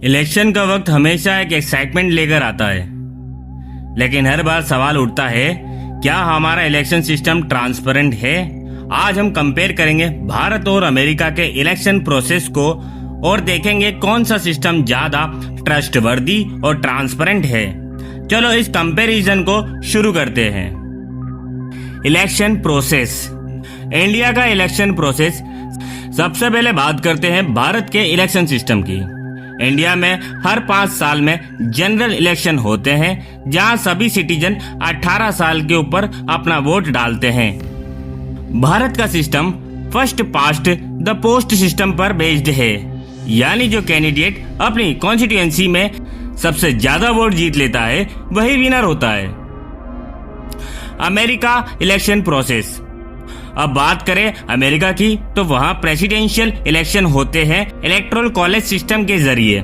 Election का वक्त हमेशा एक एक्साइटमेंट लेकर आता है, लेकिन हर बार सवाल उठता है, क्या हमारा इलेक्शन सिस्टम ट्रांसपेरेंट है? आज हम कंपेयर करेंगे भारत और अमेरिका के इलेक्शन प्रोसेस को और देखेंगे कौन सा सिस्टम ज्यादा ट्रस्टवर्दी और ट्रांसपेरेंट है। चलो इस कंपैरिजन को शुरू करते हैं। Election process. इंडिया का इलेक्शन प्रोसेस। सबसे पहले बात करते हैं भारत के इलेक्शन सिस्टम की। इंडिया में हर 5 साल में जनरल इलेक्शन होते हैं, जहां सभी सिटीजन 18 साल के ऊपर अपना वोट डालते हैं। भारत का system first past the post system पर बेस्ड है, यानी जो कैंडिडेट अपनी कॉन्स्टिट्यूएंसी में सबसे ज्यादा वोट जीत लेता है वही विनर होता है। America election process. अब बात करें अमेरिका की, तो वहां प्रेसिडेंशियल इलेक्शन होते हैं इलेक्टोरल कॉलेज सिस्टम के जरिए।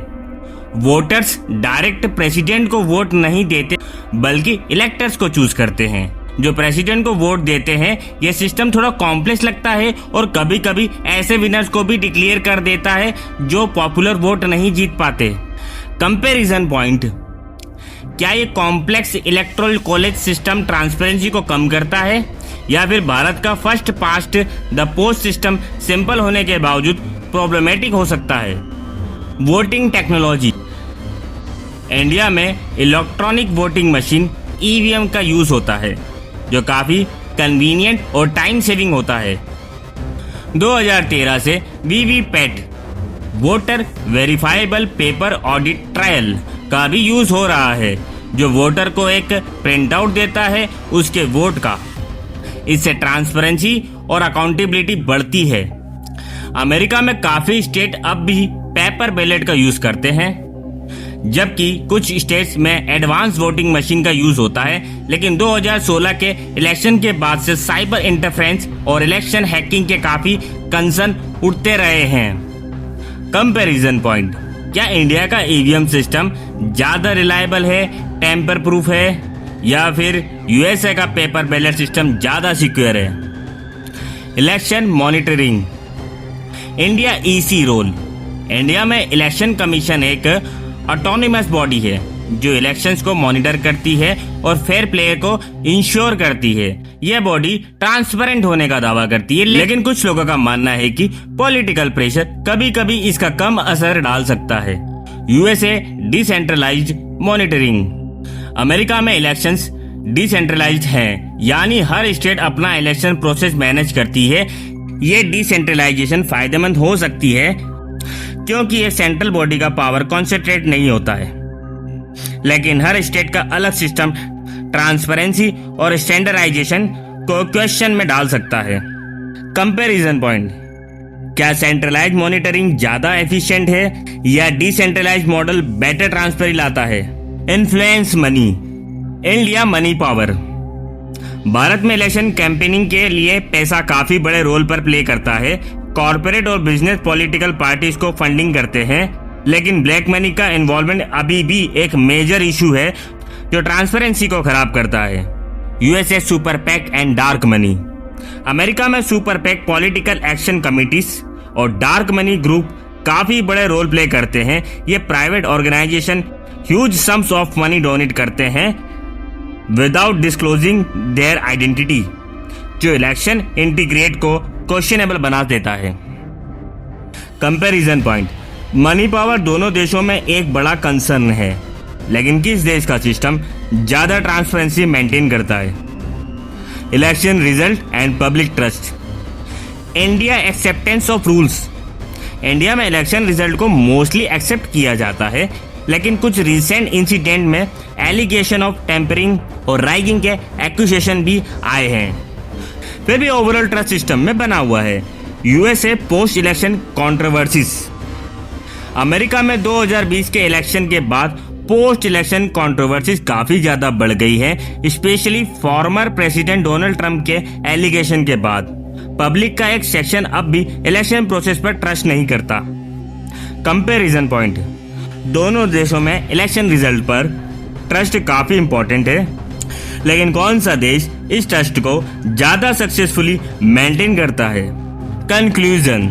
वोटर्स डायरेक्ट प्रेसिडेंट को वोट नहीं देते, बल्कि इलेक्टर्स को चूज करते हैं जो प्रेसिडेंट को वोट देते हैं। यह सिस्टम थोड़ा कॉम्प्लेक्स लगता है और कभी कभी ऐसे विनर्स को भी डिक्लेयर कर देता है जो पॉपुलर वोट नहीं जीत पाते। Comparison point. क्या ये complex electoral college system transparency को कम करता है, या फिर भारत का first past the post system simple होने के बावजूद प्रॉब्लमेटिक हो सकता है? Voting technology. इंडिया में इलेक्ट्रॉनिक वोटिंग मशीन ईवीएम का यूज होता है, जो काफी कन्वीनियंट और टाइम सेविंग होता है। 2013 से VVPAT voter verifiable paper audit trial का भी यूज हो रहा है, जो वोटर को एक प्रिंट आउट देता है उसके वोट का। इससे ट्रांसपेरेंसी और अकाउंटेबिलिटी बढ़ती है। अमेरिका में काफी स्टेट अब भी पेपर बैलेट का यूज करते हैं, जबकि कुछ स्टेट्स में एडवांस वोटिंग मशीन का यूज होता है। लेकिन 2016 के इलेक्शन के बाद से साइबर इंटरफेरेंस और इलेक्शन हैकिंग के काफी कंसर्न उठते रहे हैं। Comparison point. क्या इंडिया का ईवीएम सिस्टम ज्यादा रिलायबल है, टेम्पर प्रूफ है, या फिर यूएसए का पेपर बैलेट सिस्टम ज्यादा सिक्योर है? Election monitoring. India EC role. India में इलेक्शन कमीशन एक ऑटोनोमस बॉडी है जो इलेक्शंस को मॉनिटर करती है और फेयर प्ले को इंश्योर करती है। यह बॉडी ट्रांसपेरेंट होने का दावा करती है, लेकिन कुछ लोगों का मानना है कि पॉलिटिकल प्रेशर कभी कभी इसका कम असर डाल सकता है। USA decentralised monitoring. अमेरिका में इलेक्शंस डिसेंट्रलाइज्ड हैं, यानी हर स्टेट अपना इलेक्शन प्रोसेस मैनेज करती है। ये डिसेंट्रलाइजेशन फायदेमंद हो सकती है क्योंकि ये सेंट्रल बॉडी का पावर कॉन्सेंट्रेट नहीं होता है, लेकिन हर स्टेट का अलग सिस्टम ट्रांसपेरेंसी और स्टैंडर्डाइजेशन को क्वेश्चन में डाल सकता है। Comparison point. क्या सेंट्रलाइज्ड मॉनिटरिंग ज्यादा एफिशिएंट है, या डिसेंट्रलाइज्ड मॉडल बेटर ट्रांसपेरेंसी लाता है? Influence money. India money power. Bharat में इलेक्शन कैंपेनिंग के लिए पैसा काफी बड़े रोल पर प्ले करता है। कॉर्पोरेट और बिजनेस पॉलिटिकल पार्टीज को फंडिंग करते हैं, लेकिन ब्लैक मनी का इन्वॉल्वमेंट अभी भी एक मेजर इशू है जो ट्रांसपेरेंसी को खराब करता है। USA super PAC and dark money. America में super PAC political action committees और डार्क मनी ग्रुप काफी बड़े रोल प्ले करते हैं। ये private organization huge sums of money donate करते हैं विदाउट डिस्क्लोजिंग देयर आइडेंटिटी, जो इलेक्शन इंटीग्रेट को क्वेश्चनेबल बना देता है। Comparison point. मनी पावर दोनों देशों में एक बड़ा कंसर्न है, लेकिन किस देश का सिस्टम ज्यादा ट्रांसपेरेंसी मेंटेन करता है? Election result and public trust. India acceptance of rules. India में इलेक्शन रिजल्ट को मोस्टली एक्सेप्ट किया जाता है, लेकिन कुछ रिसेंट इंसिडेंट में एलिगेशन ऑफ टेम्परिंग और राइगिंग के एक्यूजेशन भी आए हैं। फिर भी ओवरऑल ट्रस्ट सिस्टम में बना हुआ है। USA post election controversies. America में 2020 के इलेक्शन के बाद पोस्ट इलेक्शन कंट्रोवर्सीज काफी ज्यादा बढ़ गई है, specially former president Donald Trump के एलिगेशन के बाद। पब्लिक का एक सेक्शन अब भी इलेक्शन प्रोसेस पर ट्रस्ट नहीं करता। Comparison point. दोनों देशों में इलेक्शन रिजल्ट पर ट्रस्ट काफी इंपॉर्टेंट है, लेकिन कौन सा देश इस ट्रस्ट को ज्यादा सक्सेसफुली मेंटेन करता है? कंक्लूजन।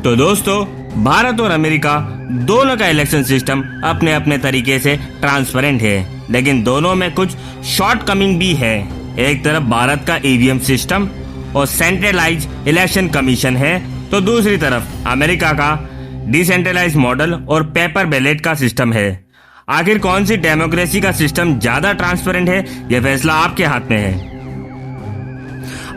तो दोस्तों, भारत और अमेरिका दोनों का इलेक्शन सिस्टम अपने अपने तरीके से ट्रांसपेरेंट है, लेकिन दोनों में कुछ शॉर्टकमिंग भी है। एक तरफ भारत का ईवीएम सिस्टम और सेंट्रलाइज इलेक्शन कमीशन है, तो दूसरी तरफ अमेरिका का डिसेंट्रलाइज मॉडल और पेपर बैलेट का सिस्टम है। आखिर कौन सी डेमोक्रेसी का सिस्टम ज्यादा ट्रांसपेरेंट है, यह फैसला आपके हाथ में है।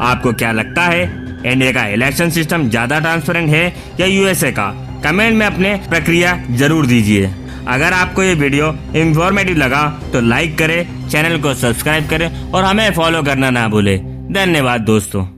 आपको क्या लगता है, इंडिया का इलेक्शन सिस्टम ज्यादा ट्रांसपेरेंट है या यूएसए का? कमेंट में अपने प्रक्रिया जरूर दीजिए। अगर आपको ये वीडियो इंफॉर्मेटिव लगा तो लाइक करें, चैनल को सब्सक्राइब करें और हमें फॉलो करना ना भूलें। धन्यवाद दोस्तों।